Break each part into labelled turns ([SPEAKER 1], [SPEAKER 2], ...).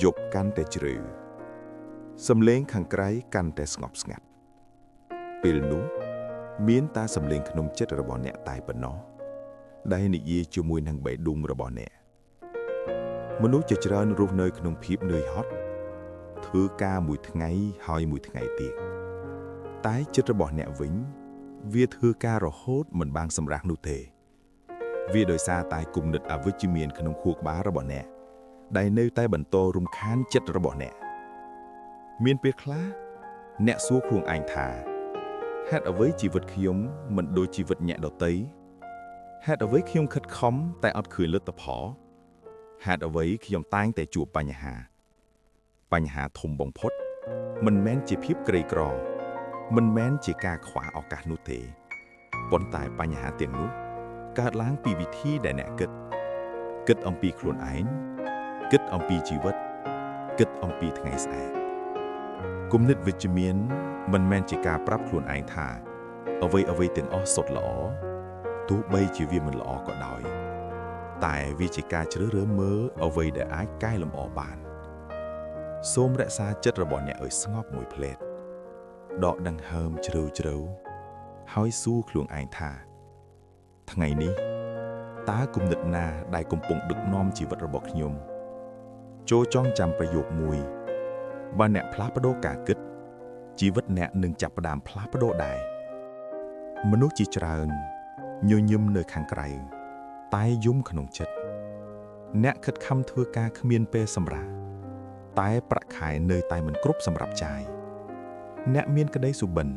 [SPEAKER 1] យប់កាន់តែជ្រៅសំឡេងខាងក្រៅកាន់តែស្ងប់ស្ងាត់ពេលនោះមានតែសំឡេងក្នុងចិត្តរបស់អ្នកតែប៉ុណ្ណោះដែលនិយាយជាមួយនឹងបេះដូងរបស់អ្នកមនុស្សជាច្រើនរស់នៅក្នុងភាពនឿយហត់ធ្វើការមួយថ្ងៃហើយមួយថ្ងៃទៀតតែចិត្តរបស់អ្នកវិញវាធ្វើការរហូតមិនបានសម្រាស់នោះទេវាដោយសារតែគំនិតអវិជ្ជមានក្នុងខួរក្បាលរបស់អ្នកដែលនៅតែបន្តរំខានចិត្តរបស់អ្នកមានពេលខ្លះអ្នកសួរខ្លួនឯងថាហេតុអ្វីជីវិតខ្ញុំមិនដូចជីវិតអ្នកដទៃហេតុអ្វីខ្ញុំខិតខំតែអត់ឃើញលទ្ធផលហេតុអ្វីខ្ញុំតែងតែជួបបញ្ហាធំបំផុតមិនមែនជាភាពក្រីក្រមិនមែនជាការខ្វះឱកាសនោះទេប៉ុន្តែបញ្ហាទាំងនោះកើតឡើងពីវិធីដែលអ្នកគិតអំពីខ្លួនឯងគិតអំពីជីវិតគិតអំពីថ្ងៃស្អែកគំនិតវិជ្ជមានមិនមែនជាការប្រាប់ខ្លួនឯងថាអ្វីទាំងអស់សុទ្ធល្អទោះបីជាវាមិនល្អក៏ដោយតែវាជាការជ្រើសរើសមើលអ្វីដែលអាចកែលម្អបានសូមរក្សាចិត្តរបស់អ្នកឲ្យស្ងប់មួយភ្លែតដកដង្ហើមជ្រៅហើយសួរខ្លួនឯងថាថ្ងៃនេះតើគំនិតណាដែលកំពុងដឹកនាំជីវិតរបស់ខ្ញុំចូលចងចាំប្រយោគមួយបើអ្នកផ្លាស់ប្ដូរការគិតជីវិតអ្នកនឹងចាប់ផ្ដើមផ្លាស់ប្ដូរដែរមនុស្សជាច្រើនញញឹមនៅខាងក្រៅតែយំក្នុងចិត្តអ្នកខិតខំធ្វើការគ្មានពេលសម្រាកតែប្រាក់ខែនៅតែមិនគ្រប់សម្រាប់ចាយអ្នកមានក្តីសុបិន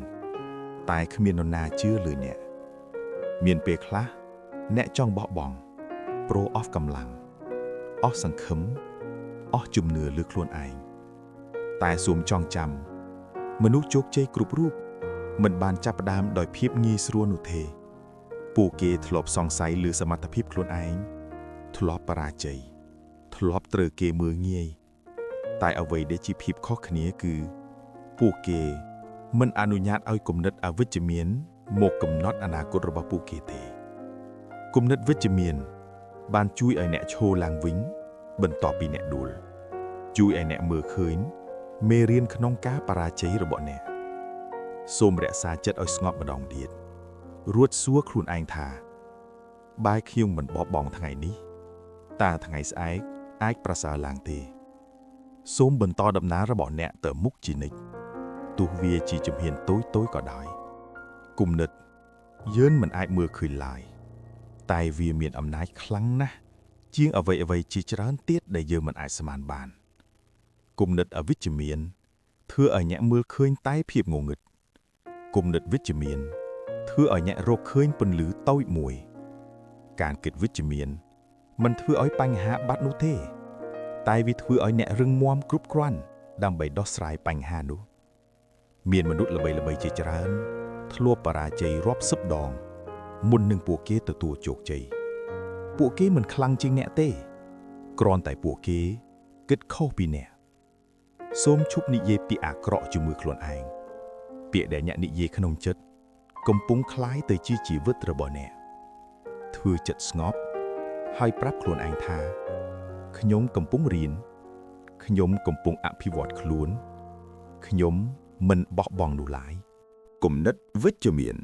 [SPEAKER 1] តែគ្មាននរណាជឿលើអ្នកមានពេលខ្លះអ្នកចង់បោះបង់ព្រោះអស់កម្លាំងអស់សង្ឃឹមអស់ជំនឿលើខ្លួនឯងតែសូមចងចាំមនុស្សជោគជ័យគ្រប់រូបមិនបានចាប់ផ្ដើមដោយភាពងាយស្រួលនោះទេពួកគេធ្លាប់សង្ស័យលើសមត្ថភាពខ្លួនឯងធ្លាប់បរាជ័យធ្លាប់ត្រូវគេមើលងាយតែអ្វីដែលជាភាពខុសគ្នាគឺពួកគេមិនអនុញ្ញាតឲ្យគំនិតអវិជ្ជមានមកកំណត់អនាគតរបស់ពួកគេទេគំនិតវិជ្ជមានបានជួយឲ្យអ្នកឈរឡើងវិញបន្ទាប់ពីអ្នកដួលជួយឲ្យអ្នកមើលឃើញមេរៀនក្នុងការបរាជ័យរបស់អ្នកសូមរក្សាចិត្តឲ្យស្ងប់ម្ដងទៀតរួចសួរខ្លួនឯងថាបែរខ្ញុំមិនបោះបង់ថ្ងៃនេះតើថ្ងៃស្អែកអាចប្រសើរឡើងទេសូមបន្តដំណើររបស់អ្នកទៅមុខជានិច្ចទោះវាជាជំហានតូចក៏ដោយគំនិតយើងមិនអាចមើលឃើញឡើយតែវាមានអំណាចខ្លាំងណាស់ជាងអ្វីជាច្រើនទៀតដែលយើងមិនអាចស្មានបានគំនិតអវិជ្ជមានធ្វើឲ្យអ្នកមើលឃើញតែភាពងងឹតគំនិតវិជ្ជមានធ្វើឲ្យអ្នករកឃើញពន្លឺតូចមួយការគិតវិជ្ជមានមិនធ្វើឲ្យបញ្ហាបាត់នោះទេតែវាធ្វើឲ្យអ្នករឹងមាំគ្រប់គ្រាន់ដើម្បីដោះស្រាយបញ្ហានោះមានមនុស្សល្បីៗជាច្រើនធ្លាប់បរាជ័យរាប់សិបដងមុននឹងពួកគេទទួលជោគជ័យពួកគេមិនខ្លាំងជាងអ្នកទេគ្រាន់តែពួកគេគិតខុសពីអ្នកសូមឈប់និយាយពាក្យអាក្រក់ជាមួយខ្លួនឯងពាក្យដែលអ្នកនិយាយក្នុងចិត្តកំពុងคล้ายទៅជាជីវិតរបស់អ្នកធ្វើចិត្តស្ងប់ហើយប្រាប់ខ្លួនឯងថាខ្ញុំកំពុងរៀនខ្ញុំកំពុងអភិវឌ្ឍខ្លួនខ្ញុំមិនបោះបង់នោះឡើយគំនិតវិជ្ជមាន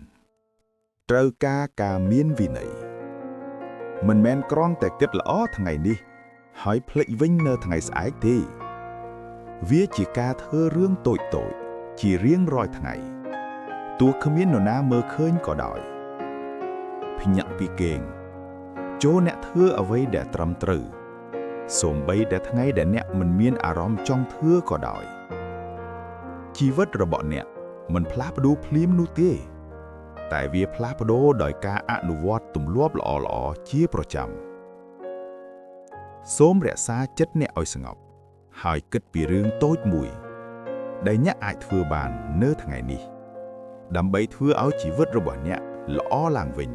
[SPEAKER 1] ត្រូវការមានវិន័យមិនមែនគ្រាន់តែគិតល្អថ្ងៃនេះហើយភ្លេចវិញនៅថ្ងៃស្អែកទេវាជាការធ្វើរឿងតូចជារៀងរាល់ថ្ងៃទោះគ្មាននរណាមើលឃើញក៏ដោយភ្ញាក់ពីគេងចូលអ្នកធ្វើអ្វីដែលត្រឹមត្រូវសូម្បីតែថ្ងៃដែលអ្នកមិនមានអារម្មណ៍ចង់ធ្វើក៏ដោយជីវិតរបស់អ្នកមិនផ្លាស់ប្ដូរភ្លាមនោះទេតែវាផ្លាស់ប្ដូរដោយការអនុវត្តទម្លាប់ល្អជាប្រចាំសូមរក្សាចិត្តអ្នកឲ្យស្ងប់ហើយគិតពីរឿងតូចមួយដែលអ្នកអាចធ្វើបាននៅថ្ងៃនេះដើម្បីធ្វើឲ្យជីវិតរបស់អ្នកល្អឡើងវិញ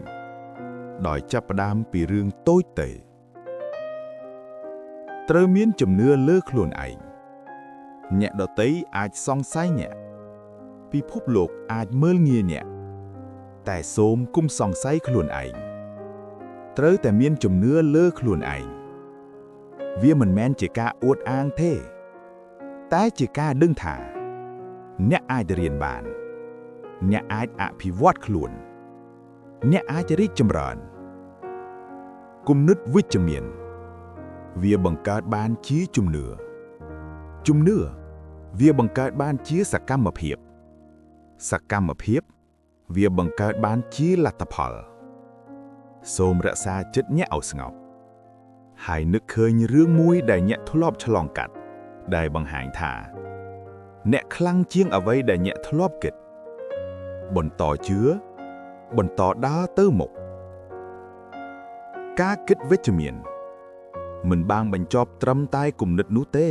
[SPEAKER 1] ដោយចាប់ផ្ដើមពីរឿងតូចទេត្រូវមានជំនឿលើខ្លួនឯងអ្នកដទៃអាចសង្ស័យអ្នកពិភពលោកអាចមើលងាយអ្នកតែសូមគុំសង្ស័យខ្លួនឯងត្រូវតែមានជំនឿលើខ្លួនឯង វាមិនមែនជាការអួតអាងទេតែជាការដឹងថាអ្នកអាចរៀនបានអ្នកអាចអភិវឌ្ឍខ្លួនអ្នកអាចរីកចម្រើនគំនិតវិជ្ជមានវាបង្កើតបានជាជំនឿវាបង្កើតបានជាសកម្មភាពវាបង្កើតបានជាលទ្ធផលសូមរក្សាចិត្តអ្នកឲ្យស្ងប់ហើយនឹកឃើញរឿងមួយដែលអ្នកធ្លាប់ឆ្លងកាត់ដែលបង្ហាញថាអ្នកខ្លាំងជាងអ្វីដែលអ្នកធ្លាប់គិតបន្តជឿបន្តដើរទៅមុខការគិតវិជ្ជមានមិនបានបញ្ចប់ត្រឹមតែគំនិតនោះទេ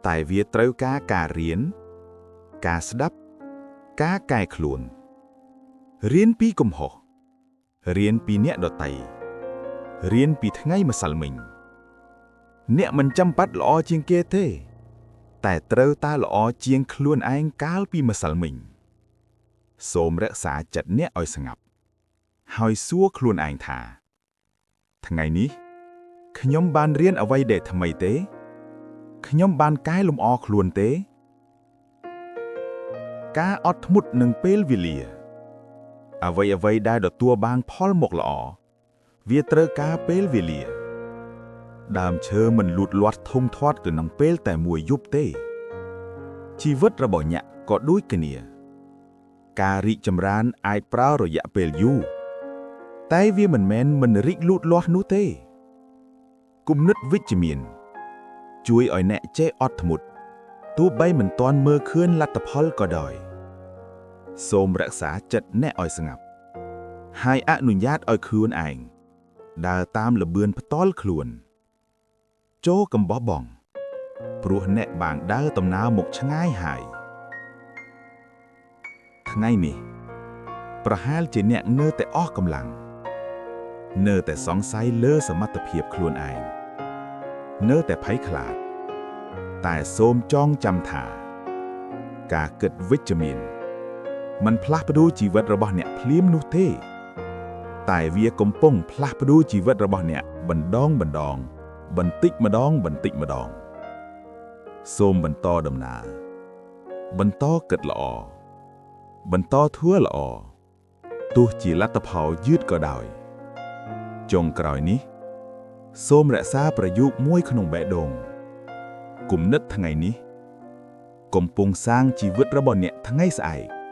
[SPEAKER 1] តែវាត្រូវការរៀនការស្ដាប់ការកែខ្លួនរៀនពីកំហុសរៀនពីអ្នកដទៃរៀនពីថ្ងៃម្សិលមិញអ្នកមិនចាំបាច់ល្អជាងគេទេតែត្រូវតែល្អជាងខ្លួនឯងកាលពីម្សិលមិញសូមរក្សាចិត្តអ្នកឲ្យស្ងប់ហើយសួរខ្លួនឯងថាថ្ងៃនេះខ្ញុំបានរៀនអ្វីដែលថ្មីទេខ្ញុំបានកែលម្អខ្លួនទេការអត់ធ្មត់នឹងពេលវេលាអ្វីដែលទទួលបានផលមកល្អវាត្រូវការពេលវេលាដើមឈើមិនលូតលាស់ធំធាត់ទៅក្នុងពេលតែមួយយប់ទេជីវិតរបស់អ្នកក៏ដូចគ្នាការរីកចម្រើនអាចប្រើរយៈពេលយូរតែវាមិនរីកលូតលាស់នោះទេគំនិតវិជ្ជមានជួយឲ្យអ្នកចេះអត់ធ្មត់ទោះបីមិនទាន់មើលឃើញលទ្ធផលក៏ដោយសូមរក្សាចិត្តអ្នកឲ្យស្ងប់ហើយអនុញ្ញាតឲ្យខ្លួនឯងដើរតាមល្បឿនផ្ទាល់ខ្លួនចូលកំបោះបង់ព្រោះអ្នកបានដើរដំណើរមកឆ្ងាយហើយថ្ងៃនេះប្រហែលជាអ្នកនៅតែអស់កម្លាំងនៅតែសង្ស័យលើសមត្ថភាពខ្លួនឯងនៅតែភ័យខ្លាចតែសូមចងចាំថាការគិតវិជ្ជមានมันផ្លាស់ប្ដូរជីវិតរបស់អ្នកភ្លាមនោះទេតែវាកំពុងផ្លាស់ប្ដូរជីវិតរបស់អ្នកបន្តិចម្ដងសូមបន្តដំណើរបន្តគិតល្អបន្តធ្វើល្អទោះជាលទ្ធផលយឺតក៏ដោយចុងក្រោយនេះសូមរក្សាប្រយោគមួយក្នុងបេះដូងគំនិតថ្ងៃនេះកំពុងសាងជីវិតរបស់អ្នកថ្ងៃស្អែក